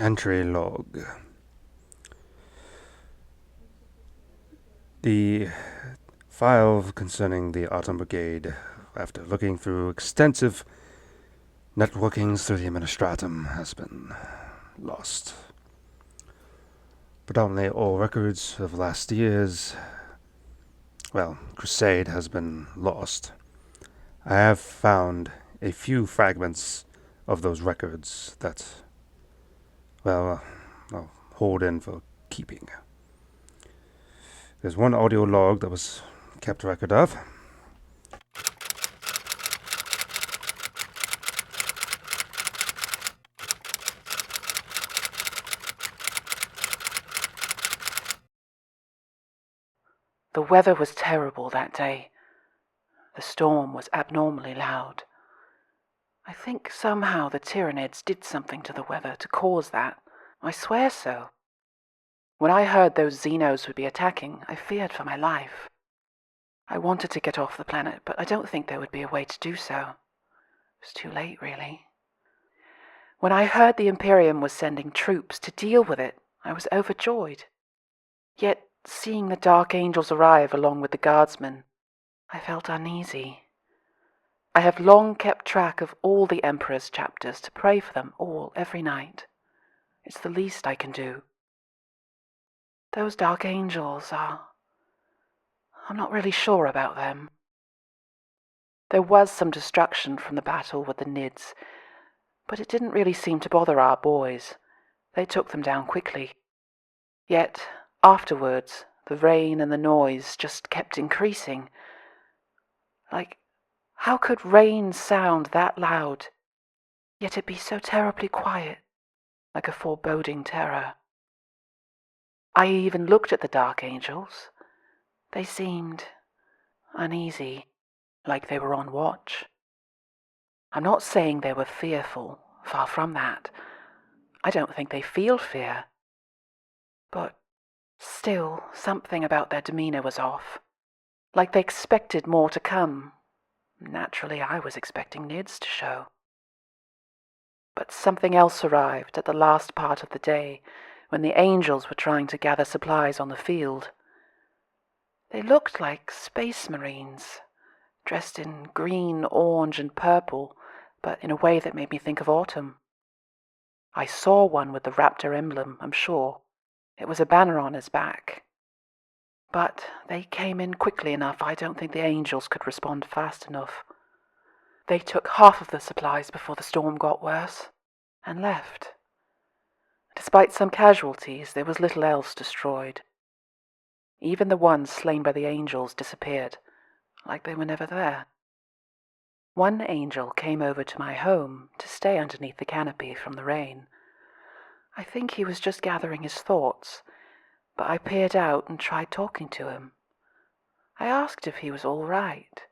Entry log. The file concerning the Autumn Brigade, after looking through extensive networkings through the Administratum, has been lost. Predominantly all records of last year's, Crusade has been lost. I have found a few fragments of those records that, I'll hold in for keeping. There's one audio log that was kept record of. The weather was terrible that day. The storm was abnormally loud. I think somehow the Tyranids did something to the weather to cause that. I swear so. When I heard those Xenos would be attacking, I feared for my life. I wanted to get off the planet, but I don't think there would be a way to do so. It was too late, really. When I heard the Imperium was sending troops to deal with it, I was overjoyed. Yet, seeing the Dark Angels arrive along with the Guardsmen, I felt uneasy. I have long kept track of all the Emperor's chapters to pray for them all every night. It's the least I can do. Those Dark Angels I'm not really sure about them. There was some destruction from the battle with the Nids, but it didn't really seem to bother our boys. They took them down quickly. Yet, afterwards, the rain and the noise just kept increasing. How could rain sound that loud, yet it be so terribly quiet, like a foreboding terror? I even looked at the Dark Angels. They seemed uneasy, like they were on watch. I'm not saying they were fearful, far from that. I don't think they feel fear. But still, something about their demeanor was off, like they expected more to come. Naturally, I was expecting Nids to show. But something else arrived at the last part of the day, when the Angels were trying to gather supplies on the field. They looked like space marines, dressed in green, orange, and purple, but in a way that made me think of autumn. I saw one with the raptor emblem, I'm sure. It was a banner on his back. But they came in quickly enough. I don't think the Angels could respond fast enough. They took half of the supplies before the storm got worse, and left. Despite some casualties, there was little else destroyed. Even the ones slain by the Angels disappeared, like they were never there. One Angel came over to my home to stay underneath the canopy from the rain. I think he was just gathering his thoughts, but I peered out and tried talking to him. I asked if he was all right,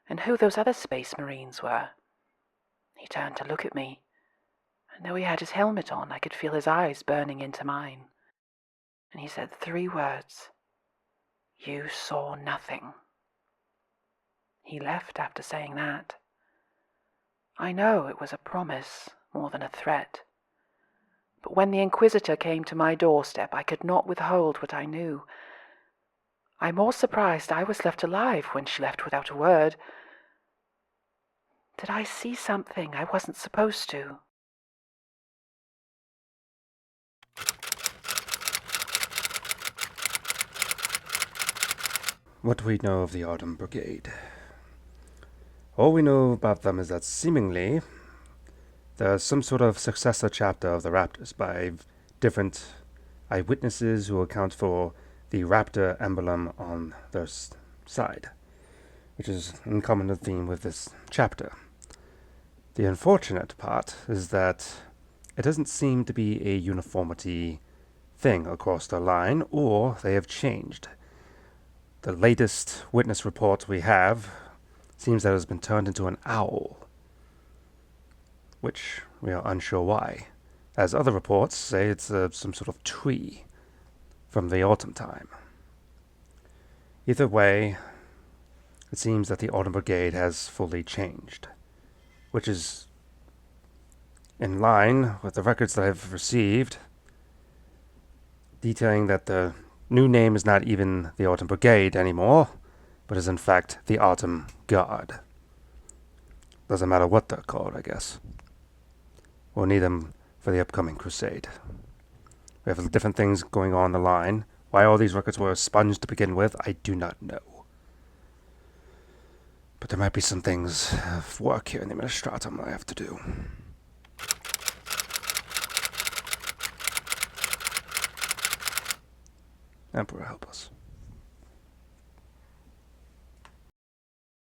and who those other space marines were. He turned to look at me, and though he had his helmet on, I could feel his eyes burning into mine. And he said 3 words. "You saw nothing." He left after saying that. I know it was a promise more than a threat. But when the Inquisitor came to my doorstep, I could not withhold what I knew. I'm more surprised I was left alive when she left without a word. Did I see something I wasn't supposed to? What do we know of the Autumn Brigade? All we know about them is that seemingly there's some sort of successor chapter of the Raptors by different eyewitnesses who account for the raptor emblem on their side, which is in common theme with this chapter. The unfortunate part is that it doesn't seem to be a uniformity thing across the line, or they have changed. The latest witness report we have seems that it has been turned into an owl, which we are unsure why, as other reports say it's some sort of tree from the autumn time. Either way, it seems that the Autumn Brigade has fully changed, which is in line with the records that I've received, detailing that the new name is not even the Autumn Brigade anymore, but is in fact the Autumn Guard. Doesn't matter what they're called, I guess. We'll need them for the upcoming crusade. We have different things going on the line. Why all these records were expunged to begin with, I do not know. But there might be some things of work here in the Administratum I have to do. Emperor help us.